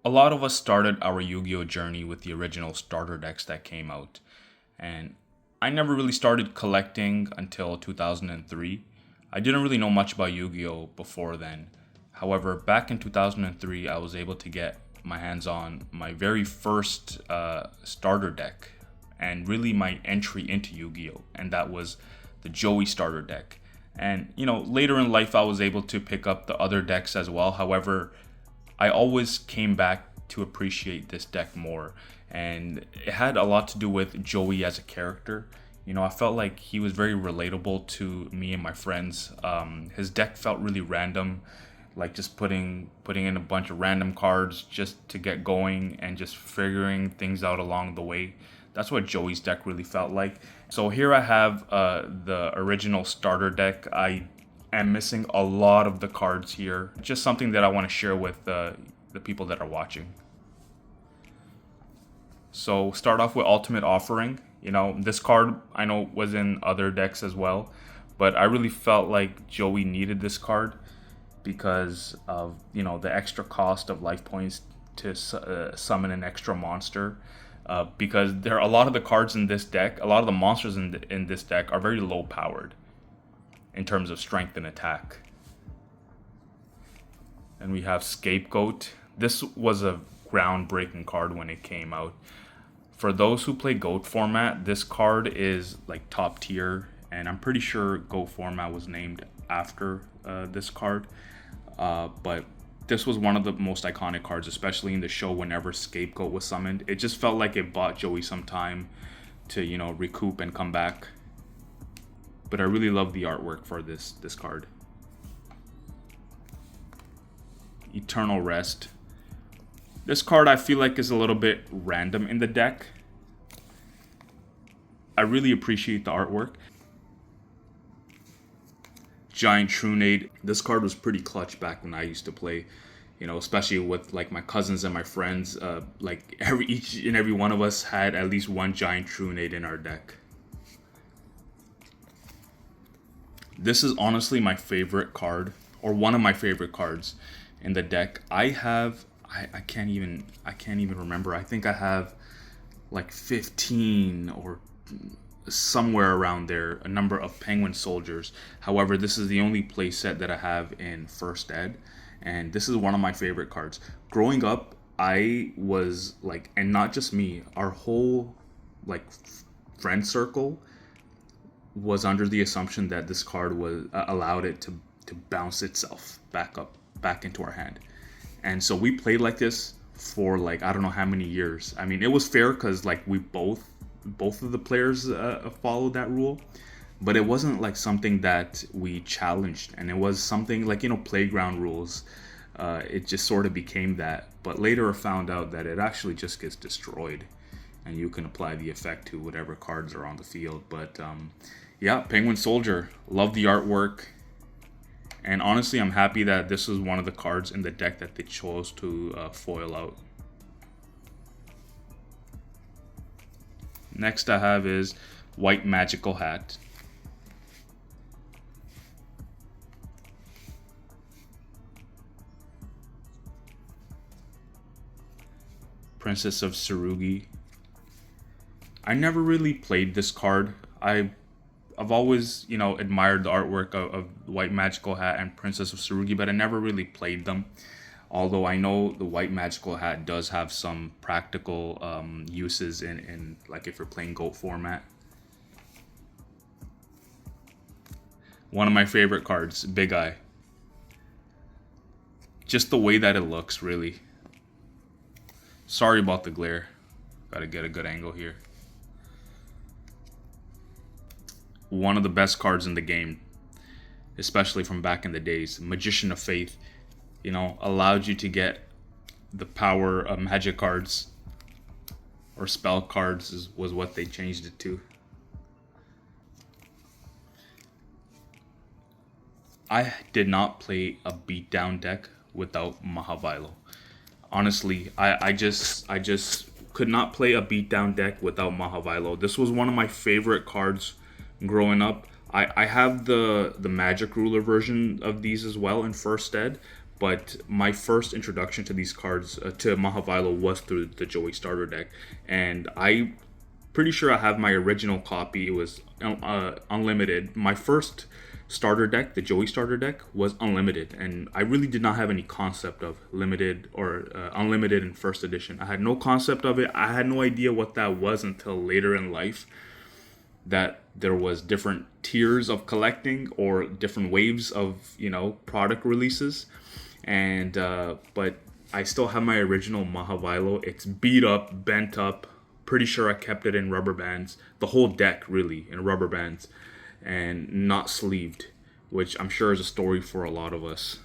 A lot of us started our Yu-Gi-Oh journey with the original starter decks that came out, and I never really started collecting until 2003. I didn't really know much about Yu-Gi-Oh before then. However, back in 2003, I was able to get my hands on my very first starter deck, and really my entry into Yu-Gi-Oh, and that was the Joey starter deck. And later in life, I was able to pick up the other decks as well. However, I always came back to appreciate this deck more, and it had a lot to do with Joey as a character. I felt like he was very relatable to me and my friends. His deck felt really random, like just putting in a bunch of random cards just to get going and just figuring things out along the way. That's what Joey's deck really felt like. So here I have the original starter deck. I am missing a lot of the cards here. Just something that I want to share with the people that are watching. So start off with Ultimate Offering. This card I know was in other decks as well, but I really felt like Joey needed this card because of the extra cost of life points to summon an extra monster. Because there are a lot of the cards in this deck, a lot of the monsters in this deck are very low powered in terms of strength and attack. And we have Scapegoat. This was a groundbreaking card when it came out. For those who play GOAT format, this card is like top tier, and I'm pretty sure GOAT format was named after this card. But this was one of the most iconic cards, especially in the show whenever Scapegoat was summoned. It just felt like it bought Joey some time to, recoup and come back. But I really love the artwork for this card. Eternal Rest. This card I feel like is a little bit random in the deck. I really appreciate the artwork. Giant Trunade. This card was pretty clutch back when I used to play, especially with like my cousins and my friends. Like each and every one of us had at least one Giant Trunade in our deck. This is honestly my favorite card, or one of my favorite cards in the deck. I can't even remember. I think I have like 15 or somewhere around there, a number of Penguin Soldiers. However, this is the only playset that I have in First Ed, and this is one of my favorite cards. Growing up, I was like, and not just me, our whole like friend circle was under the assumption that this card was allowed it to bounce itself back into our hand. And so we played like this for like I don't know how many years. I mean, it was fair because like we both of the players followed that rule, but it wasn't like something that we challenged, and it was something like playground rules. It just sort of became that, but later I found out that it actually just gets destroyed, and you can apply the effect to whatever cards are on the field. But yeah, Penguin Soldier, love the artwork. And honestly, I'm happy that this is one of the cards in the deck that they chose to foil out. Next I have is White Magical Hat. Princess of Tsurugi. I never really played this card. I've always, admired the artwork of White Magical Hat and Princess of Tsurugi, but I never really played them. Although I know the White Magical Hat does have some practical uses in like if you're playing GOAT format. One of my favorite cards, Big Eye. Just the way that it looks, really. Sorry about the glare. Gotta get a good angle here. One of the best cards in the game, especially from back in the days. Magician of Faith, allowed you to get the power of magic cards, or spell cards was what they changed it to. I did not play a beatdown deck without Mahavilo. Honestly, I just could not play a beatdown deck without Mahavilo. This was one of my favorite cards growing up. I have the Magic Ruler version of these as well in First Ed, But my first introduction to these cards, to Mahavilo, was through the Joey starter deck, and I pretty sure I have my original copy. It was unlimited. My first starter deck, the Joey starter deck, was unlimited, and I really did not have any concept of limited or unlimited in first edition. I had no concept of it. I had no idea what that was until later in life, that there was different tiers of collecting or different waves of, product releases. And but I still have my original Mahavilo. It's beat up, bent up. Pretty sure I kept it in rubber bands. The whole deck, really, in rubber bands, and not sleeved, which I'm sure is a story for a lot of us.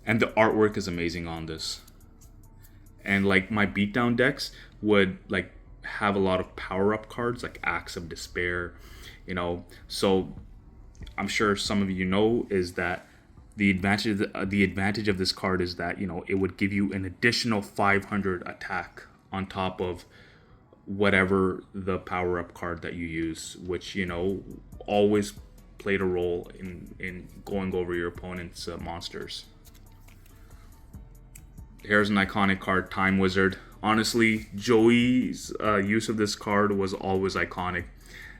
And the artwork is amazing on this. And like my beatdown decks would like have a lot of power up cards like Axe of Despair, So I'm sure some of you know is that the advantage of this card is that it would give you an additional 500 attack on top of whatever the power up card that you use, which always played a role in going over your opponent's monsters. Here's an iconic card, Time Wizard. Honestly, Joey's use of this card was always iconic,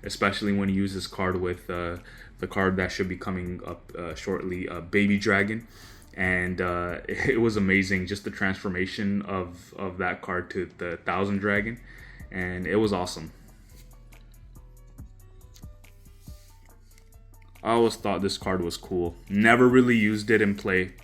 especially when he used this card with the card that should be coming up shortly, Baby Dragon. And it was amazing, just the transformation of that card to the Thousand Dragon, and it was awesome. I always thought this card was cool. Never really used it in play.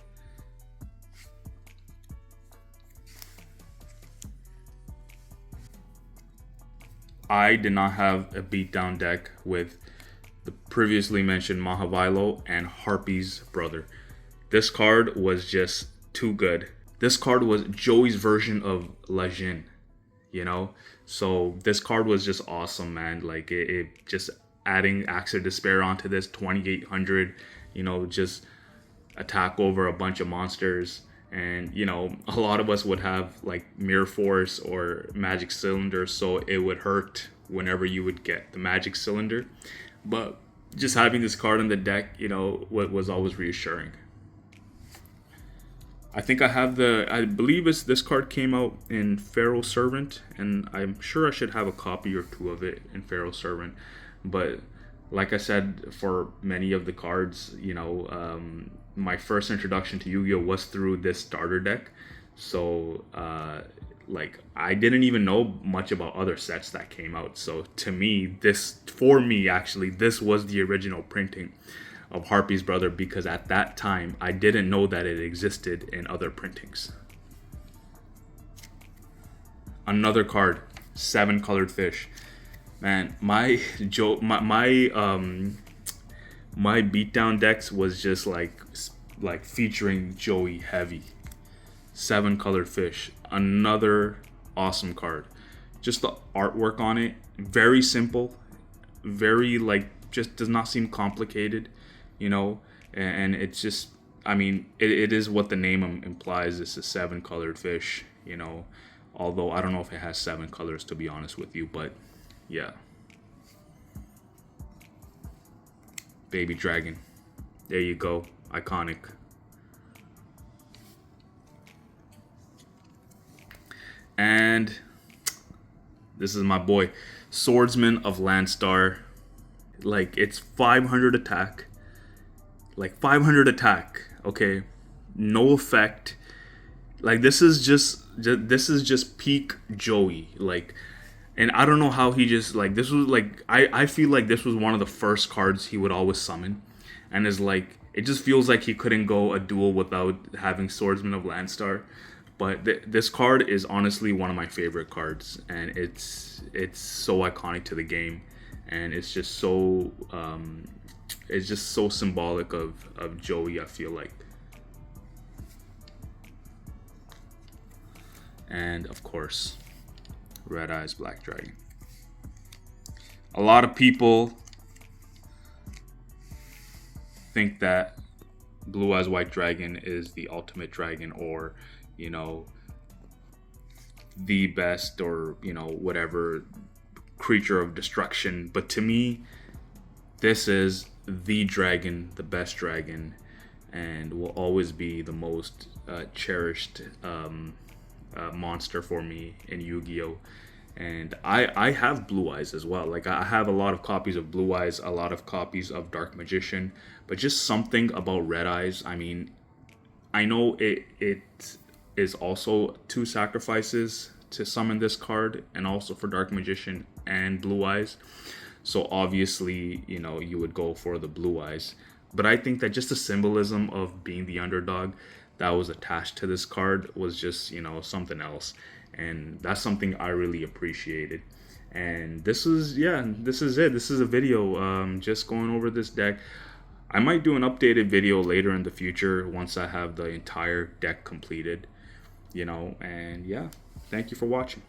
I did not have a beatdown deck with the previously mentioned Mahavilo and Harpies Brother. This card was just too good. This card was Joey's version of Lajin, So this card was just awesome, man. Like it just adding Axe of Despair onto this 2800, just attack over a bunch of monsters. And, a lot of us would have like Mirror Force or Magic Cylinder, so it would hurt whenever you would get the Magic Cylinder. But just having this card in the deck, was always reassuring. I think I believe this card came out in Pharaoh Servant, and I'm sure I should have a copy or two of it in Pharaoh Servant. But like I said, for many of the cards, my first introduction to Yu-Gi-Oh was through this starter deck. So I didn't even know much about other sets that came out. So to me, this was the original printing of Harpies Brother, because at that time I didn't know that it existed in other printings. Another card, 7 colored fish. Man, my beatdown decks was just like featuring Joey heavy. 7 colored fish, another awesome card. Just the artwork on it, very simple, very just does not seem complicated. And it's just, it is what the name implies. It's a 7 colored fish, although I don't know if it has 7 colors, to be honest with you, but yeah. Baby Dragon, there you go, iconic. And this is my boy, Swordsman of Landstar. It's 500 attack. 500 attack, okay? No effect. This is just peak Joey. And I don't know how he just this was I feel like this was one of the first cards he would always summon, and it just feels like he couldn't go a duel without having Swordsman of Landstar. But this card is honestly one of my favorite cards, and it's so iconic to the game, and it's just so symbolic of Joey, I feel like. And of course, Red Eyes Black Dragon. A lot of people think that Blue Eyes White Dragon is the ultimate dragon, or the best, or whatever creature of destruction. But to me, this is the dragon, the best dragon, and will always be the most cherished monster for me in Yu-Gi-Oh. And I have Blue Eyes as well. Like, I have a lot of copies of Blue Eyes, a lot of copies of Dark Magician, but just something about Red Eyes. I mean, I know it is also 2 sacrifices to summon this card, and also for Dark Magician and Blue Eyes. So obviously, you know, you would go for the Blue Eyes. But I think that just the symbolism of being the underdog that was attached to this card was just, you know, something else. And that's something I really appreciated. And this is, yeah, this is it. This is a video just going over this deck. I might do an updated video later in the future once I have the entire deck completed, you know. And yeah, thank you for watching.